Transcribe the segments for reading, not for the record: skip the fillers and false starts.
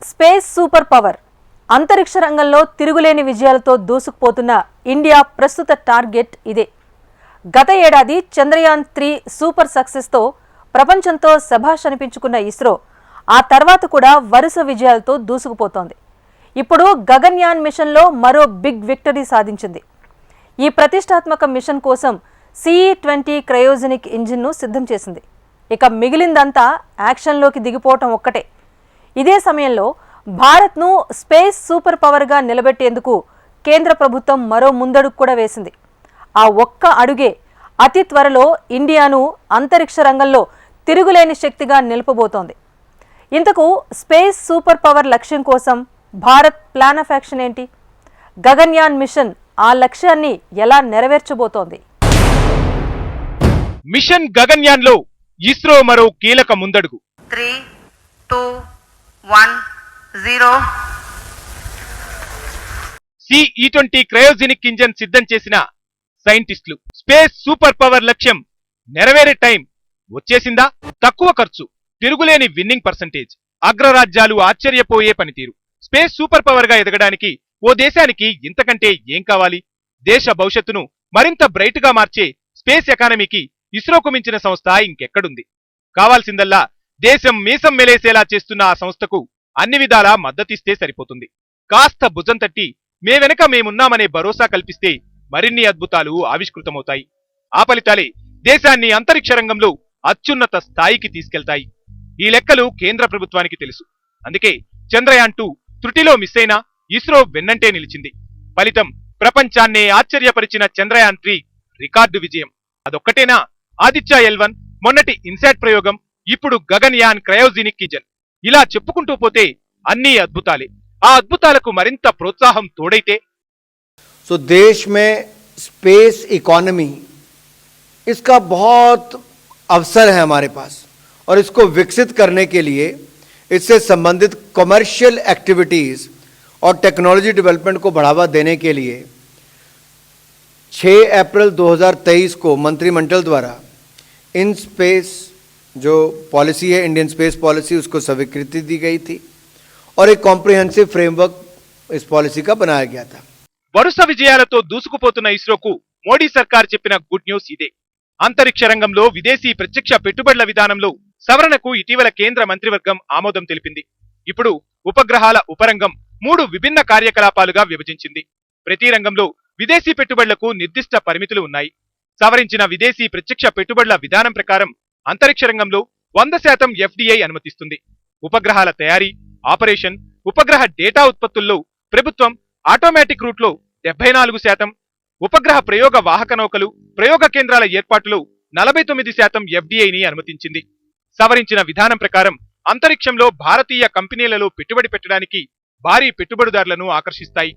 Space super power అంతరిక్ష రంగంలో తిరుగులేని విజయాలతో దూసుకుపోతున్న ఇండియా ప్రస్తుత టార్గెట్ ఇదే. గత ఏడాది చంద్రయాన్-3 సూపర్ సక్సెస్తో ప్రపంచంతో శభాష్ అనిపించుకున్న ఇస్రో ఆ తర్వాత కూడా వరుస విజయాలతో దూసుకుపోతోంది. ఇప్పుడు గగన్యాన్ మిషన్లో మరో బిగ్ విక్టరీ సాధించింది. ఈ ప్రతిష్టాత్మక మిషన్ కోసం CE-20 క్రయోజెనిక్ ఇంజిన్ను సిద్ధం చేసింది. ఇక మిగిలిందంతా యాక్షన్లోకి దిగిపోవటం ఒక్కటే. ఇదే సమయంలో భారత్ను స్పేస్ సూపర్ పవర్గా నిలబెట్టేందుకు కేంద్ర ప్రభుత్వం మరో ముందడుగు కూడా వేసింది. ఆ ఒక్క అడుగే అతి త్వరలో ఇండియాను అంతరిక్ష రంగంలో తిరుగులేని శక్తిగా నిలపబోతోంది. ఇంతకు స్పేస్ సూపర్ పవర్ లక్ష్యం కోసం భారత్ ప్లాన్ ఆఫ్ యాక్షన్ ఏంటి? గగన్యాన్ మిషన్ ఆ లక్ష్యాన్ని ఎలా నెరవేర్చబోతోంది? మిషన్ గగన్యాన్ లో ఇస్రో మరో కీలక ముందడుగు. 3, 2, 1, 0. CE-20 క్రయోజెనిక్ ఇంజన్ సిద్ధం చేసిన సైంటిస్టులు స్పేస్ సూపర్ పవర్ లక్ష్యం నెరవేరే టైం వచ్చేసిందా? తక్కువ ఖర్చు, తిరుగులేని విన్నింగ్ పర్సంటేజ్, అగ్రరాజ్యాలు ఆశ్చర్యపోయే పనితీరు. స్పేస్ సూపర్ పవర్ గా ఎదగడానికి ఓ దేశానికి ఇంతకంటే ఏం కావాలి? దేశ భవిష్యత్తును మరింత బ్రైట్ గా మార్చే స్పేస్ ఎకానమీకి ఇస్రోకు మించిన సంస్థ ఇంకెక్కడుంది? కావాల్సిందల్లా దేశం మీసం మెలేసేలా చేస్తున్న ఆ సంస్థకు అన్ని విధాలా మద్దతిస్తే సరిపోతుంది. కాస్త భుజం తట్టి మే వెనక మేమున్నామనే భరోసా కల్పిస్తే మరిన్ని అద్భుతాలు ఆవిష్కృతమవుతాయి. ఆ ఫలితాలే దేశాన్ని అంతరిక్ష రంగంలో అత్యున్నత స్థాయికి తీసుకెళ్తాయి. ఈ లెక్కలు కేంద్ర ప్రభుత్వానికి తెలుసు. అందుకే చంద్రయాన్-2 త్రుటిలో మిస్ అయినా ఇస్రో వెన్నంటే నిలిచింది. ఫలితం ప్రపంచాన్నే ఆశ్చర్యపరిచిన చంద్రయాన్-3 రికార్డు విజయం. అదొక్కటేనా? ఆదిత్య L1, మొన్నటి ఇన్సాట్ ప్రయోగం, ఇప్పుడు గగన్యాన్ క్రయోజెనిక్ ఇంజన్, ఇలా చెప్పుకుంటూ పోతే అన్ని అద్భుతాలే. ఆ అద్భుతాలకు మరింత ప్రోత్సాహం తోడైతే सो देश में स्पेस इकोनॉमी इसका बहुत अवसर है हमारे पास, और इसको विकसित करने के लिए इससे संबंधित कमर्शियल एक्टिविटीज़ और टेक्नोलॉजी डेवलपमेंट को बढ़ावा देने के लिए 6 अप्रैल 2023 को मंत्रिमंडल द्वारा इन स्पेस जो पॉलिसी है, इंडियन स्पेस पॉलिसी, उसको स्वीकृति दी गई थी और एक कॉम्प्रिहेंसिव फ्रेमवर्क इस पॉलिसी का बनाया गया था. వరుస విజయాలతో దూసుకుపోతున్న ఇస్రోకు మోడీ సర్కార్ చెప్పిన గుడ్ న్యూస్ ఇదే. అంతరిక్ష రంగంలో విదేశీ ప్రత్యక్ష పెట్టుబడుల విధానంలో సవరణకు ఇటీవల కేంద్ర మంత్రివర్గం ఆమోదం తెలిపింది. ఇప్పుడు ఉపగ్రహాల ఉపరంగం 3 విభిన్న కార్యకలాపాలుగా విభజించింది. ప్రతి రంగంలో విదేశీ పెట్టుబడులకు నిర్దిష్ట పరిమితులు ఉన్నాయి. సవరించిన విదేశీ ప్రత్యక్ష పెట్టుబడుల విధానం ప్రకారం అంతరిక్ష రంగంలో 100% FDI అనుమతిస్తుంది. ఉపగ్రహాల తయారీ, ఆపరేషన్, ఉపగ్రహ డేటా ఉత్పత్తుల్లో ప్రభుత్వం ఆటోమేటిక్ రూట్లో 74%, ఉపగ్రహ ప్రయోగ వాహక నౌకలు, ప్రయోగ కేంద్రాల ఏర్పాటులో 49% FDIని అనుమతించింది. సవరించిన విధానం ప్రకారం అంతరిక్షంలో భారతీయ కంపెనీలలో పెట్టుబడి పెట్టడానికి భారీ పెట్టుబడిదారులను ఆకర్షిస్తాయి.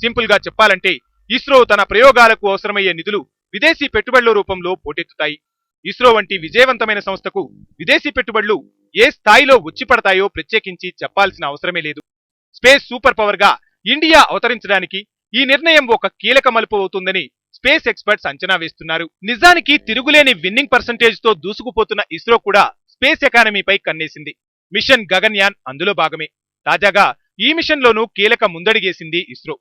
సింపుల్ గా చెప్పాలంటే ఇస్రో తన ప్రయోగాలకు అవసరమయ్యే నిధులు విదేశీ పెట్టుబడుల రూపంలో పోటెత్తుతాయి. ఇస్రో వంటి విజయవంతమైన సంస్థకు విదేశీ పెట్టుబడులు ఏ స్థాయిలో వచ్చి పడతాయో ప్రత్యేకించి చెప్పాల్సిన అవసరమే లేదు. స్పేస్ సూపర్ పవర్ గా ఇండియా అవతరించడానికి ఈ నిర్ణయం ఒక కీలక మలుపు అవుతుందని స్పేస్ ఎక్స్పర్ట్స్ అంచనా వేస్తున్నారు. నిజానికి తిరుగులేని విన్నింగ్ పర్సంటేజ్ తో దూసుకుపోతున్న ఇస్రో కూడా స్పేస్ ఎకానమీపై కన్నేసింది. మిషన్ గగన్యాన్ అందులో భాగమే. తాజాగా ఈ మిషన్ లోనూ కీలక ముందడిగేసింది ఇస్రో.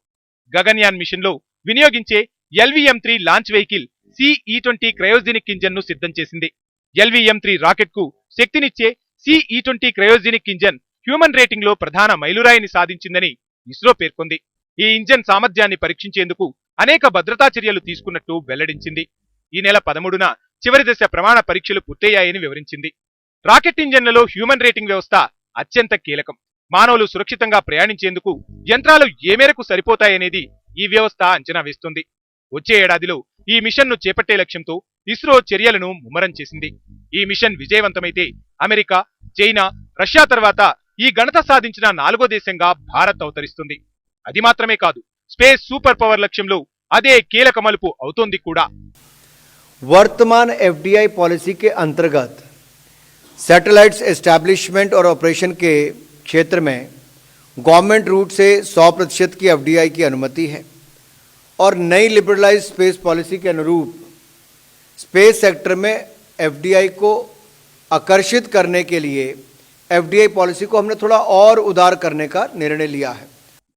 గగన్యాన్ మిషన్ లో వినియోగించే LVM-3 launch vehicle CE-20 cryogenic engine ను సిద్ధం చేసింది. LVM-3 రాకెట్ కు శక్తినిచ్చే CE-20 cryogenic engine human rating లో ప్రధాన మైలురాయిని సాధించిందని ఇస్రో పేర్కొంది. ఈ ఇంజన్ సామర్థ్యాన్ని పరీక్షించేందుకు అనేక భద్రతా చర్యలు తీసుకున్నట్టు వెల్లడించింది. ఈ నెల 13న చివరి దశ ప్రమాణ పరీక్షలు పూర్తయ్యాయని వివరించింది. రాకెట్ ఇంజన్లలో హ్యూమన్ రేటింగ్ వ్యవస్థ అత్యంత కీలకం. మానవులు సురక్షితంగా ప్రయాణించేందుకు యంత్రాలు ఏ మేరకు సరిపోతాయనేది ఈ వ్యవస్థ అంచనా వేస్తుంది. వచ్చే ఏడాదిలో ఈ మిషన్ ను చేపట్టే లక్ష్యంతో ఇస్రో చర్యలను ముమ్మరం చేసింది. ఈ మిషన్ విజయవంతమైతే అమెరికా, చైనా, రష్యా తర్వాత ఈ ఘనత సాధించిన 4వ దేశంగా భారత్ అవతరిస్తుంది. అది మాత్రమే కాదు, స్పేస్ సూపర్ పవర్ లక్ష్యంలో అదే కీలక మలుపు అవుతోంది కూడా. वर्तमान FDI पॉलिसी के अंतर्गत सैटेलाइट्स एस्टैब्लिशमेंट और ऑपरेशन के क्षेत्र में गवर्नमेंट रूट से 100% की FDI की अनुमति है, और नई लिबरलाइज स्पेस पॉलिसी के अनुरूप स्पेस सेक्टर में FDI को आकर्षित करने के लिए एफडीआई पॉलिसी को हमने थोड़ा और उदार करने का निर्णय लिया है।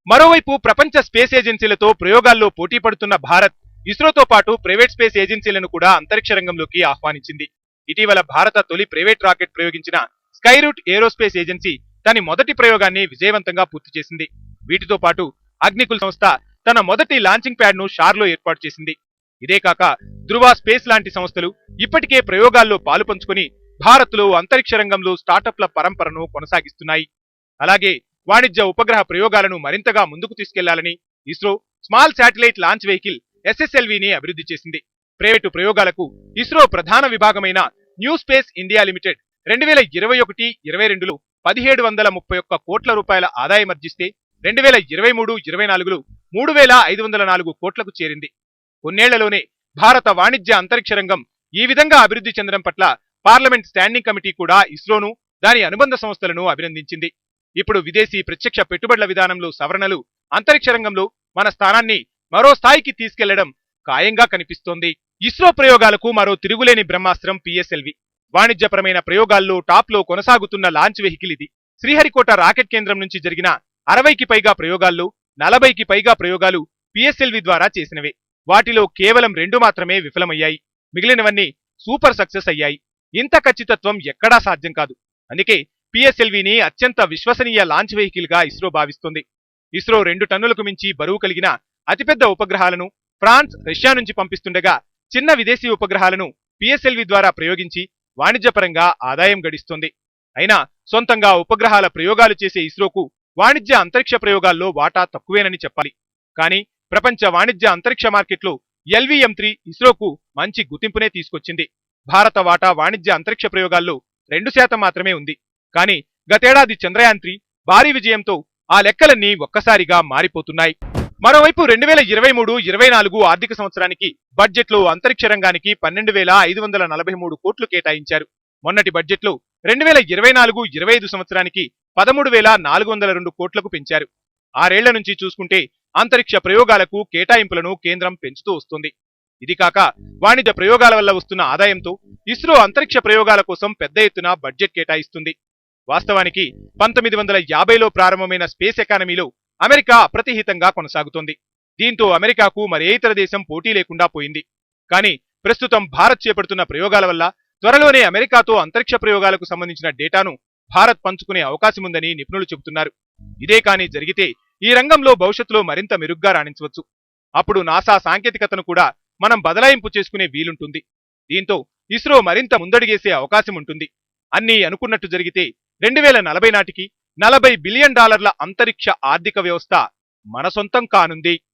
మరోవైపు ప్రపంచ స్పేస్ ఏజెన్సీలతో ప్రయోగాల్లో పోటీ పడుతున్న భారత్ ఇస్రోతో పాటు ప్రైవేట్ స్పేస్ ఏజెన్సీలను కూడా అంతరిక్ష రంగంలోకి ఆహ్వానించింది. ఇటీవల భారత తొలి ప్రైవేట్ రాకెట్ ప్రయోగించిన స్కైరూట్ ఏరోస్పేస్ ఏజెన్సీ తన మొదటి ప్రయోగాన్ని విజయవంతంగా పూర్తి చేసింది. వీటితో పాటు అగ్నికుల్ సంస్థ తన మొదటి లాంచింగ్ ప్యాడ్ ను షార్లో ఏర్పాటు చేసింది. ఇదే కాక ధృవ స్పేస్ లాంటి సంస్థలు ఇప్పటికే ప్రయోగాల్లో పాలు పంచుకొని భారత్ లో అంతరిక్ష రంగంలో స్టార్టప్ల పరంపరను కొనసాగిస్తున్నాయి. అలాగే వాణిజ్య ఉపగ్రహ ప్రయోగాలను మరింతగా ముందుకు తీసుకెళ్లాలని ISRO small satellite launch vehicle SSLVని అభివృద్ధి చేసింది. ప్రైవేటు ప్రయోగాలకు ఇస్రో ప్రధాన విభాగమైన న్యూ స్పేస్ ఇండియా లిమిటెడ్ 2021-22లో 1731 కోట్ల రూపాయల ఆదాయమర్జిస్తే 2023-24లో 3504 కోట్లకు చేరింది. కొన్నేళ్లలోనే భారత వాణిజ్య అంతరిక్ష రంగం ఈ విధంగా అభివృద్ధి చెందడం పట్ల పార్లమెంట్ స్టాండింగ్ కమిటీ కూడా ఇస్రోను దాని అనుబంధ సంస్థలను అభినందించింది. ఇప్పుడు విదేశీ ప్రత్యక్ష పెట్టుబడుల విధానంలో సవరణలు అంతరిక్ష రంగంలో మన స్థానాన్ని మరో స్థాయికి తీసుకెళ్లడం ఖాయంగా కనిపిస్తోంది. ఇస్రో ప్రయోగాలకు మరో తిరుగులేని బ్రహ్మాస్త్రం PSLV. వాణిజ్యపరమైన ప్రయోగాల్లో టాప్ లో కొనసాగుతున్న లాంచ్ వెహికల్ ఇది. శ్రీహరికోట రాకెట్ కేంద్రం నుంచి జరిగిన 60కి పైగా ప్రయోగాల్లో 40కి పైగా ప్రయోగాలు PSLV ద్వారా చేసినవే. వాటిలో కేవలం 2 మాత్రమే విఫలమయ్యాయి. మిగిలినవన్నీ సూపర్ సక్సెస్ అయ్యాయి. ఇంత ఖచ్చితత్వం ఎక్కడా సాధ్యం కాదు. అందుకే PSLVని అత్యంత విశ్వసనీయ లాంచ్ వెహికల్ గా ఇస్రో భావిస్తోంది. ఇస్రో 2 టన్నులకు మించి బరువు కలిగిన అతిపెద్ద ఉపగ్రహాలను ఫ్రాన్స్, రష్యా నుంచి పంపిస్తుండగా చిన్న విదేశీ ఉపగ్రహాలను PSLV ద్వారా ప్రయోగించి వాణిజ్యపరంగా ఆదాయం గడిస్తోంది. అయినా సొంతంగా ఉపగ్రహాల ప్రయోగాలు చేసే ఇస్రోకు వాణిజ్య అంతరిక్ష ప్రయోగాల్లో వాటా తక్కువేనని చెప్పాలి. కానీ ప్రపంచ వాణిజ్య అంతరిక్ష మార్కెట్లో LVM-3 ఇస్రోకు మంచి గుర్తింపునే తీసుకొచ్చింది. భారత వాటా వాణిజ్య అంతరిక్ష ప్రయోగాల్లో 2% మాత్రమే ఉంది. కానీ గతేడాది చంద్రయాన్-3 భారీ విజయంతో ఆ లెక్కలన్నీ ఒక్కసారిగా మారిపోతున్నాయి. మరోవైపు 2023-24 ఆర్థిక సంవత్సరానికి బడ్జెట్లో అంతరిక్ష రంగానికి 12,543 కోట్లు కేటాయించారు. మొన్నటి బడ్జెట్లో 2024-25 సంవత్సరానికి 13,402 కోట్లకు పెంచారు. 6 ఏళ్ల నుంచి చూసుకుంటే అంతరిక్ష ప్రయోగాలకు కేటాయింపులను కేంద్రం పెంచుతూ వస్తుంది. ఇది కాక వాణిజ్య ప్రయోగాల వల్ల వస్తున్న ఆదాయంతో ఇస్రో అంతరిక్ష ప్రయోగాల కోసం పెద్ద ఎత్తున బడ్జెట్ కేటాయిస్తుంది. వాస్తవానికి 1950లో ప్రారంభమైన స్పేస్ ఎకానమీలో అమెరికా అప్రతిహితంగా కొనసాగుతోంది. దీంతో అమెరికాకు మరే ఇతర దేశం పోటీ లేకుండా పోయింది. కానీ ప్రస్తుతం భారత్ చేపడుతున్న ప్రయోగాల వల్ల త్వరలోనే అమెరికాతో అంతరిక్ష ప్రయోగాలకు సంబంధించిన డేటాను భారత్ పంచుకునే అవకాశం ఉందని నిపుణులు చెబుతున్నారు. ఇదే కానీ జరిగితే ఈ రంగంలో భవిష్యత్తులో మరింత మెరుగ్గా రాణించవచ్చు. అప్పుడు నాసా సాంకేతికతను కూడా మనం బదలాయింపు చేసుకునే వీలుంటుంది. దీంతో ఇస్రో మరింత ముందడుగేసే అవకాశం ఉంటుంది. అన్నీ అనుకున్నట్టు జరిగితే 2040 నాటికి $40 బిలియన్ అంతరిక్ష ఆర్థిక వ్యవస్థ మన సొంతం కానుంది.